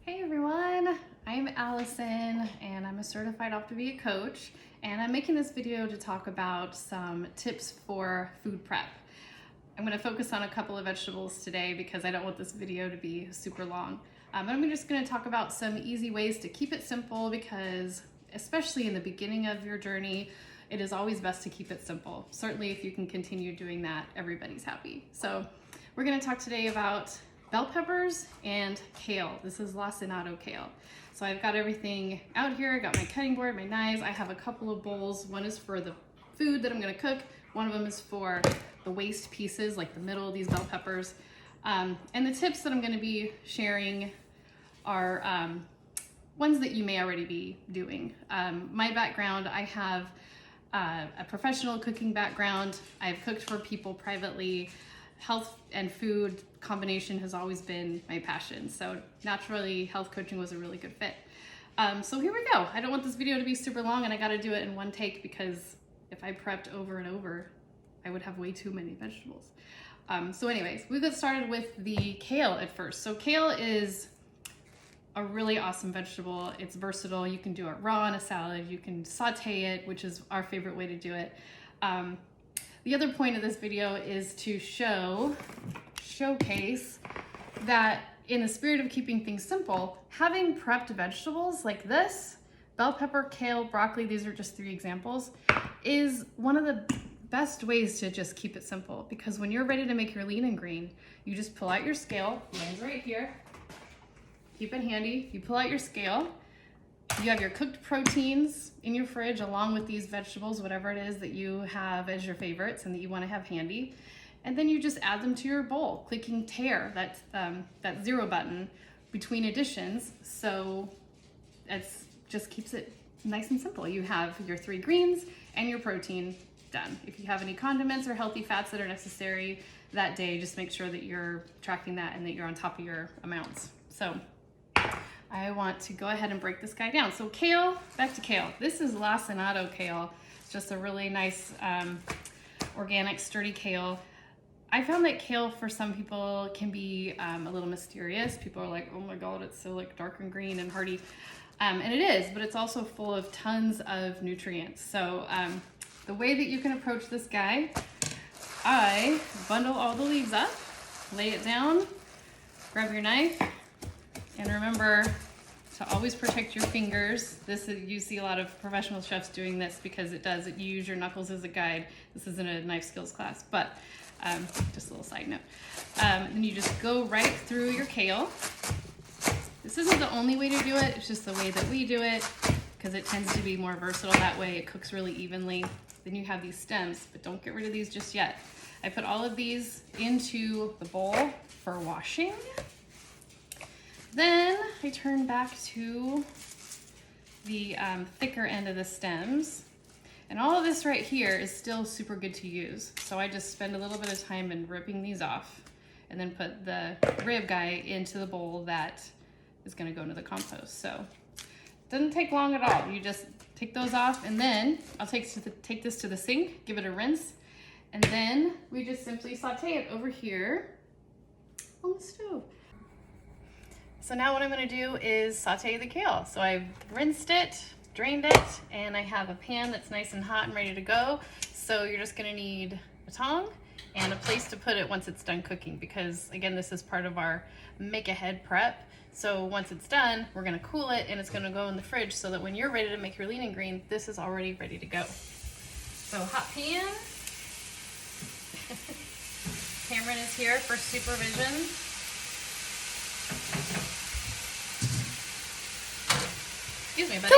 Hey everyone, I'm Allison and I'm a certified Optavia coach, and I'm making this video to talk about some tips for food prep. I'm going to focus on a couple of vegetables today because I don't want this video to be super long. But I'm just going to talk about some easy ways to keep it simple because especially in the beginning of your journey, it is always best to keep it simple. Certainly if you can continue doing that, everybody's happy. So we're going to talk today about bell peppers and kale. This is lacinato kale. So I've got everything out here. I got my cutting board, my knives. I have a couple of bowls. One is for the food that I'm gonna cook. One of them is for the waste pieces, like the middle of these bell peppers. And the tips that I'm gonna be sharing are ones that you may already be doing. My background, I have a professional cooking background. I've cooked for people privately. Health and food combination has always been my passion. So naturally, health coaching was a really good fit. So here we go. I don't want this video to be super long and I gotta do it in one take because if I prepped over and over, I would have way too many vegetables. So anyways, we get started with the kale at first. So kale is a really awesome vegetable. It's versatile. You can do it raw in a salad. You can saute it, which is our favorite way to do it. The other point of this video is to showcase that in the spirit of keeping things simple, having prepped vegetables like this, bell pepper, kale, broccoli, these are just 3 examples, is one of the best ways to just keep it simple. Because when you're ready to make your lean and green, you just pull out your scale, mine's right here, keep it handy, you pull out your scale, you have your cooked proteins in your fridge along with these vegetables, whatever it is that you have as your favorites and that you want to have handy. And then you just add them to your bowl, clicking tear, that 0 button between additions. So it just keeps it nice and simple. You have your 3 greens and your protein done. If you have any condiments or healthy fats that are necessary that day, just make sure that you're tracking that and that you're on top of your amounts. So I want to go ahead and break this guy down. So kale, back to kale. This is lacinato kale. It's just a really nice organic sturdy kale. I found that kale for some people can be a little mysterious. People are like, oh my God, it's so like dark and green and hearty. And it is, but it's also full of tons of nutrients. So the way that you can approach this guy, I bundle all the leaves up, lay it down, grab your knife, and remember to always protect your fingers. You see a lot of professional chefs doing this because you use your knuckles as a guide. This isn't a knife skills class, but just a little side note. And you just go right through your kale. This isn't the only way to do it, it's just the way that we do it because it tends to be more versatile that way. It cooks really evenly. Then you have these stems, but don't get rid of these just yet. I put all of these into the bowl for washing. Then I turn back to the thicker end of the stems. And all of this right here is still super good to use. So I just spend a little bit of time in ripping these off and then put the rib guy into the bowl that is gonna go into the compost. So it doesn't take long at all. You just take those off and then I'll take this to the sink, give it a rinse, and then we just simply saute it over here on the stove. So now what I'm gonna do is saute the kale. So I've rinsed it, drained it, and I have a pan that's nice and hot and ready to go. So you're just gonna need a tong and a place to put it once it's done cooking because again, this is part of our make ahead prep. So once it's done, we're gonna cool it and it's gonna go in the fridge so that when you're ready to make your lean and green, this is already ready to go. So hot pan. Cameron is here for supervision. Excuse me, buddy.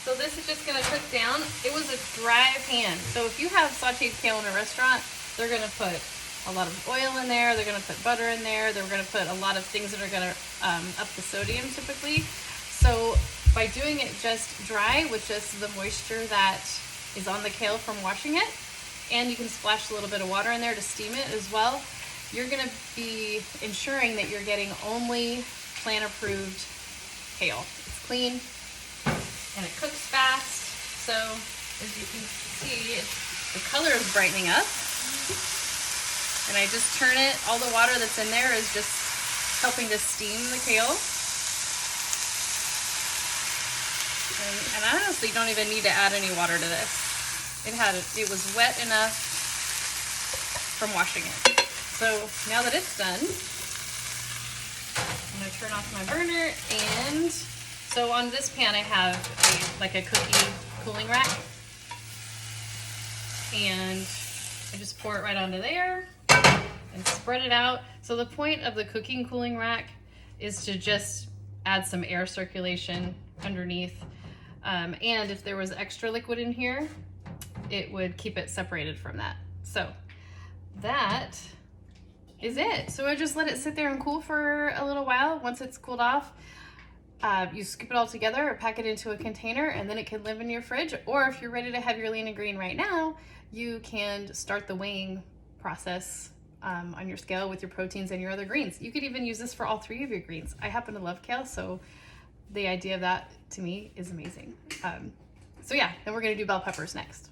So this is just gonna cook down. It was a dry pan. So if you have sauteed kale in a restaurant, they're gonna put a lot of oil in there. They're gonna put butter in there. They're gonna put a lot of things that are gonna up the sodium typically. So by doing it just dry with just the moisture that is on the kale from washing it, and you can splash a little bit of water in there to steam it as well, you're gonna be ensuring that you're getting only plant approved kale. It's clean and it cooks fast. So as you can see, the color is brightening up. And I just turn it, all the water that's in there is just helping to steam the kale. And I honestly don't even need to add any water to this. It was wet enough from washing it. So now that it's done, I'm gonna turn off my burner. And so on this pan I have like a cookie cooling rack, and I just pour it right onto there and spread it out. So the point of the cooking cooling rack is to just add some air circulation underneath. And if there was extra liquid in here, it would keep it separated from that. So that is it. So I just let it sit there and cool for a little while. Once it's cooled off, you scoop it all together or pack it into a container, and then it can live in your fridge. Or if you're ready to have your lean and green right now, you can start the weighing process on your scale with your proteins and your other greens. You could even use this for all 3 of your greens. I happen to love kale, so the idea of that to me is amazing. So yeah, then we're gonna do bell peppers next.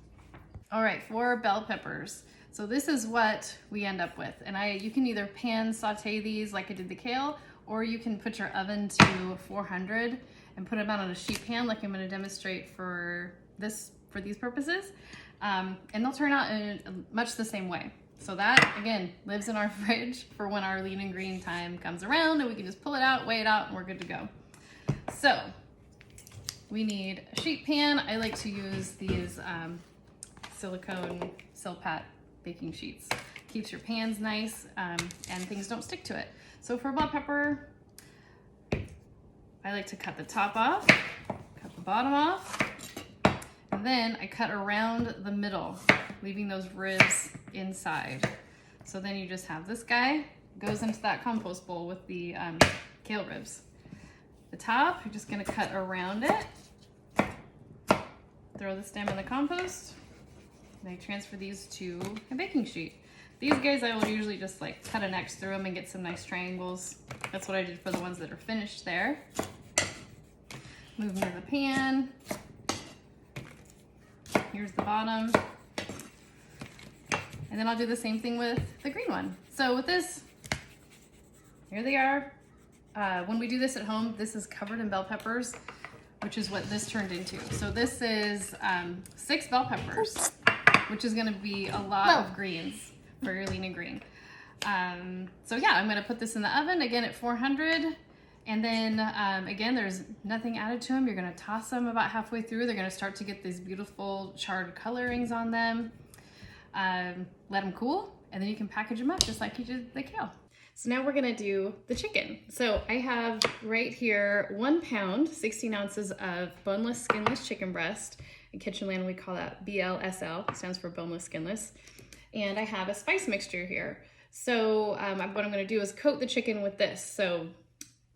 All right, for bell peppers. So this is what we end up with. And you can either pan saute these like I did the kale, or you can put your oven to 400 and put them out on a sheet pan like I'm gonna demonstrate for these purposes. And they'll turn out in much the same way. So that, again, lives in our fridge for when our lean and green time comes around, and we can just pull it out, weigh it out, and we're good to go. So we need a sheet pan. I like to use these silicone Silpat baking sheets. Keeps your pans nice, and things don't stick to it. So for bell pepper, I like to cut the top off, cut the bottom off, and then I cut around the middle, leaving those ribs inside. So then you just have this guy, goes into that compost bowl with the kale ribs. The top, you're just gonna cut around it, throw the stem in the compost, and I transfer these to a baking sheet. These guys I will usually just like cut an X through them and get some nice triangles. That's what I did for the ones that are finished there. Move into the pan. Here's the bottom. And then I'll do the same thing with the green one. So with this, here they are. When we do this at home, this is covered in bell peppers, which is what this turned into. So this is 6 bell peppers, which is gonna be a lot of greens for your lean and green. So yeah, I'm gonna put this in the oven, again at 400. And then again, there's nothing added to them. You're gonna toss them about halfway through. They're gonna start to get these beautiful charred colorings on them. Let them cool, and then you can package them up just like you did the kale. So now we're gonna do the chicken. So I have right here 1 pound, 16 ounces of boneless, skinless chicken breast. In Kitchenland, we call that BLSL, stands for boneless, skinless. And I have a spice mixture here. So what I'm gonna do is coat the chicken with this. So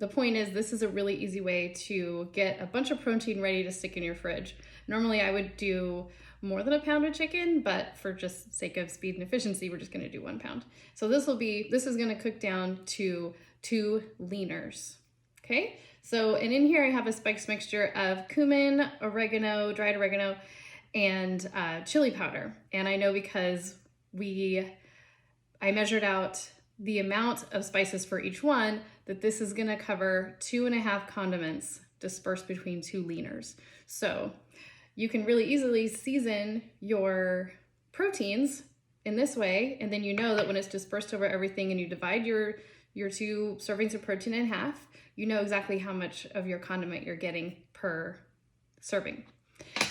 the point is, this is a really easy way to get a bunch of protein ready to stick in your fridge. Normally I would do more than 1 pound of chicken, but for just sake of speed and efficiency, we're just gonna do 1 pound. So this is gonna cook down to 2 leaners, okay? So, and in here I have a spice mixture of cumin, oregano, dried oregano, and chili powder. And I know because I measured out the amount of spices for each one, that this is gonna cover 2.5 condiments dispersed between 2 leaners. So you can really easily season your proteins in this way, and then you know that when it's dispersed over everything and you divide your 2 servings of protein in half, you know exactly how much of your condiment you're getting per serving.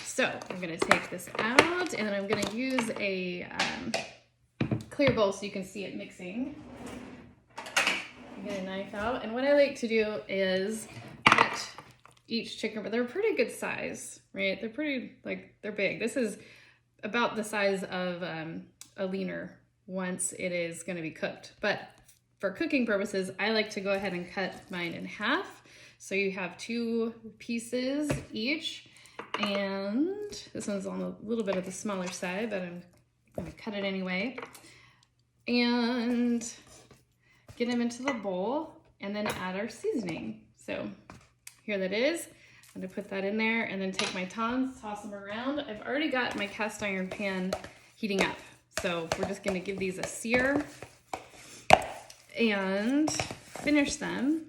So I'm gonna take this out, and then I'm gonna use a clear bowl so you can see it mixing. Get a knife out, and what I like to do is cut each chicken, but they're pretty good size, right? They're pretty, they're big. This is about the size of a leaner once it is gonna be cooked. But for cooking purposes, I like to go ahead and cut mine in half. So you have 2 pieces each, and this one's on a little bit of the smaller side, but I'm gonna cut it anyway. And get them into the bowl, and then add our seasoning. So here that is. I'm gonna put that in there, and then take my tongs, toss them around. I've already got my cast iron pan heating up. So we're just gonna give these a sear. And finish them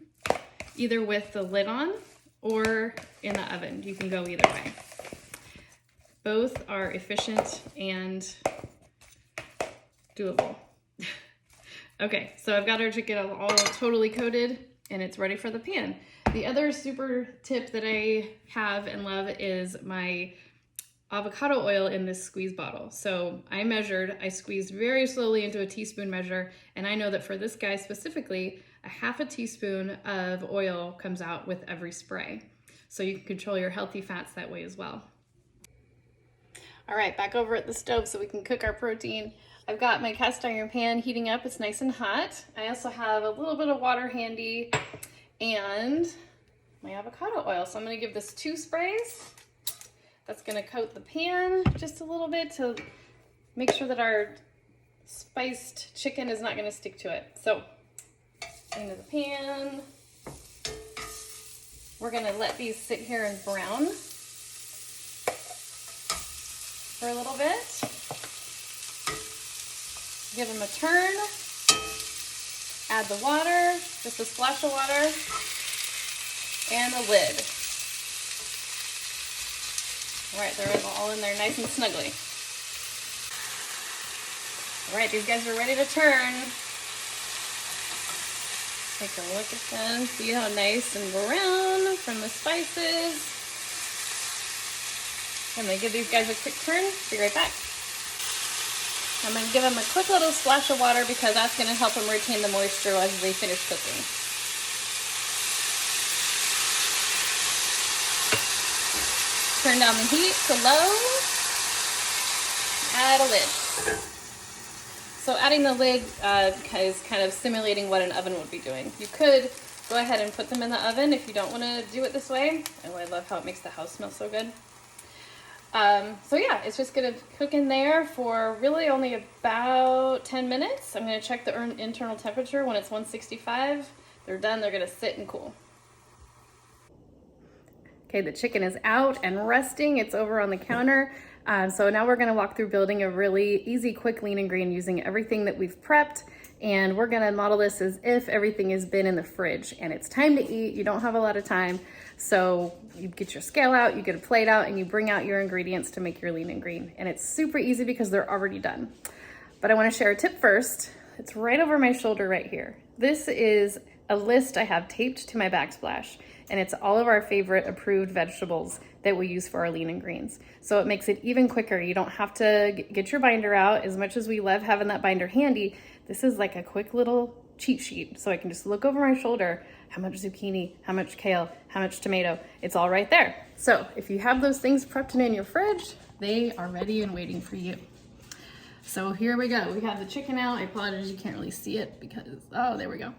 either with the lid on or in the oven. You can go either way. Both are efficient and doable. Okay, so I've got our chicken all totally coated and it's ready for the pan. The other super tip that I have and love is my avocado oil in this squeeze bottle. So I squeezed very slowly into a teaspoon measure, and I know that for this guy specifically, a half a teaspoon of oil comes out with every spray. So you can control your healthy fats that way as well. All right, back over at the stove so we can cook our protein. I've got my cast iron pan heating up. It's nice and hot. I also have a little bit of water handy and my avocado oil. So I'm gonna give this 2 sprays. That's gonna coat the pan just a little bit to make sure that our spiced chicken is not gonna stick to it. So into the pan. We're gonna let these sit here and brown for a little bit. Give them a turn. Add the water, just a splash of water, and a lid. All right, they're all in there nice and snugly. All right, these guys are ready to turn. Take a look at them. See how nice and brown from the spices. I'm gonna give these guys a quick turn. Be right back. I'm gonna give them a quick little splash of water because that's gonna help them retain the moisture as they finish cooking. Turn down the heat to low. Add a lid. So adding the lid is kind of simulating what an oven would be doing. You could go ahead and put them in the oven if you don't want to do it this way. Oh, I love how it makes the house smell so good. So yeah, it's just gonna cook in there for really only about 10 minutes. I'm gonna check the internal temperature. When it's 165, they're done. They're gonna sit and cool. Okay, the chicken is out and resting. It's over on the counter. So now we're gonna walk through building a really easy, quick, lean and green using everything that we've prepped. And we're gonna model this as if everything has been in the fridge and it's time to eat. You don't have a lot of time. So you get your scale out, you get a plate out, and you bring out your ingredients to make your lean and green. And it's super easy because they're already done. But I wanna share a tip first. It's right over my shoulder right here. This is a list I have taped to my backsplash, and it's all of our favorite approved vegetables that we use for our lean and greens. So it makes it even quicker. You don't have to get your binder out. As much as we love having that binder handy, this is like a quick little cheat sheet. So I can just look over my shoulder, how much zucchini, how much kale, how much tomato, it's all right there. So if you have those things prepped and in your fridge, they are ready and waiting for you. So here we go. We have the chicken out. I apologize, you can't really see it because, oh, there we go.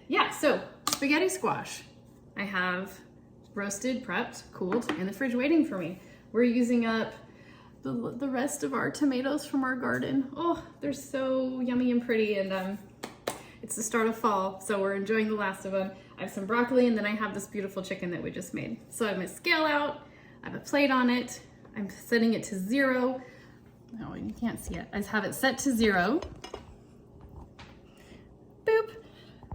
Yeah, so spaghetti squash. I have roasted, prepped, cooled, in the fridge waiting for me. We're using up the rest of our tomatoes from our garden. Oh, they're so yummy and pretty, and it's the start of fall, so we're enjoying the last of them. I have some broccoli, and then I have this beautiful chicken that we just made. So I have my scale out, I have a plate on it, I'm setting it to 0. No, you can't see it. I have it set to 0. Boop.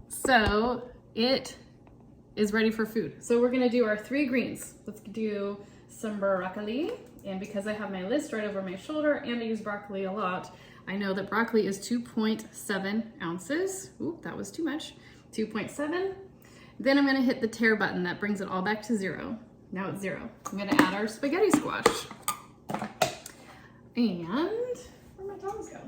So it is ready for food. So we're gonna do our 3 greens. Let's do some broccoli. And because I have my list right over my shoulder and I use broccoli a lot, I know that broccoli is 2.7 ounces. Ooh, that was too much. 2.7. Then I'm gonna hit the tear button. That brings it all back to 0. Now it's 0. I'm gonna add our spaghetti squash. And where'd my tongs go?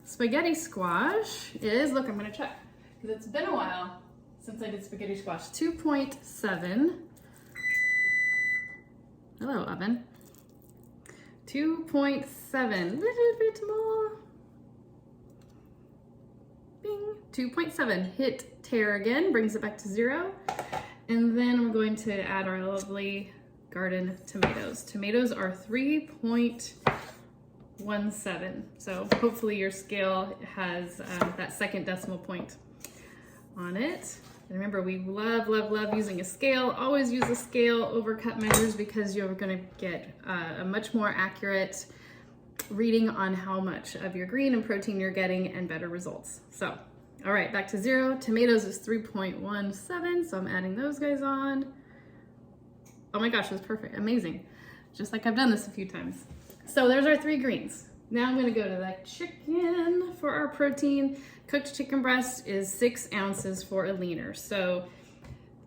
Spaghetti squash is, look, I'm gonna check, because it's been a while since I did spaghetti squash. 2.7. Hello, oven. 2.7, little bit more. Bing, 2.7. Hit tear again, brings it back to 0. And then I'm going to add our lovely garden tomatoes. Tomatoes are 3.17. So hopefully your scale has that second decimal point on it. And remember, we love, love, love using a scale. Always use a scale over cup measures because you're gonna get a much more accurate reading on how much of your green and protein you're getting and better results. So All right, back to 0. Tomatoes is 3.17, so I'm adding those guys on. Oh my gosh, that's perfect, amazing. Just like I've done this a few times. So there's our 3 greens. Now I'm gonna go to the chicken for our protein. Cooked chicken breast is 6 ounces for a leaner. So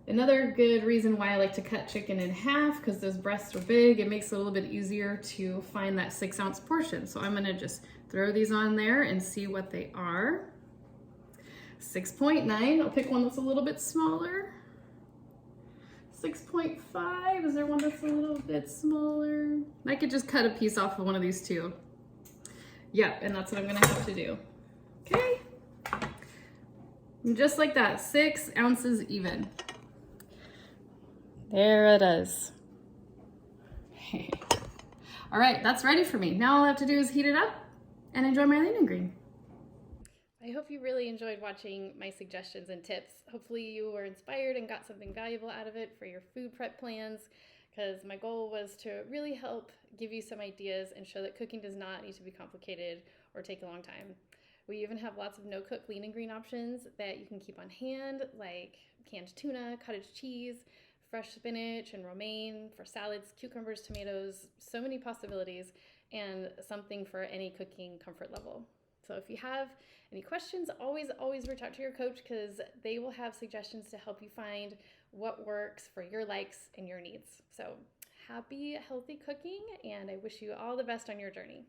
another good reason why I like to cut chicken in half, because those breasts are big, it makes it a little bit easier to find that 6-ounce portion. So I'm gonna just throw these on there and see what they are. 6.9, I'll pick one that's a little bit smaller. 6.5, is there one that's a little bit smaller? I could just cut a piece off of one of these too. Yep, and that's what I'm gonna have to do. Okay, and just like that, 6 ounces even. There it is. All right, that's ready for me. Now all I have to do is heat it up and enjoy my lean and green. I hope you really enjoyed watching my suggestions and tips. Hopefully you were inspired and got something valuable out of it for your food prep plans, because my goal was to really help give you some ideas and show that cooking does not need to be complicated or take a long time. We even have lots of no-cook lean and green options that you can keep on hand, like canned tuna, cottage cheese, fresh spinach and romaine for salads, cucumbers, tomatoes, so many possibilities, and something for any cooking comfort level. So if you have any questions, always reach out to your coach, because they will have suggestions to help you find what works for your likes and your needs. So happy, healthy cooking, and I wish you all the best on your journey.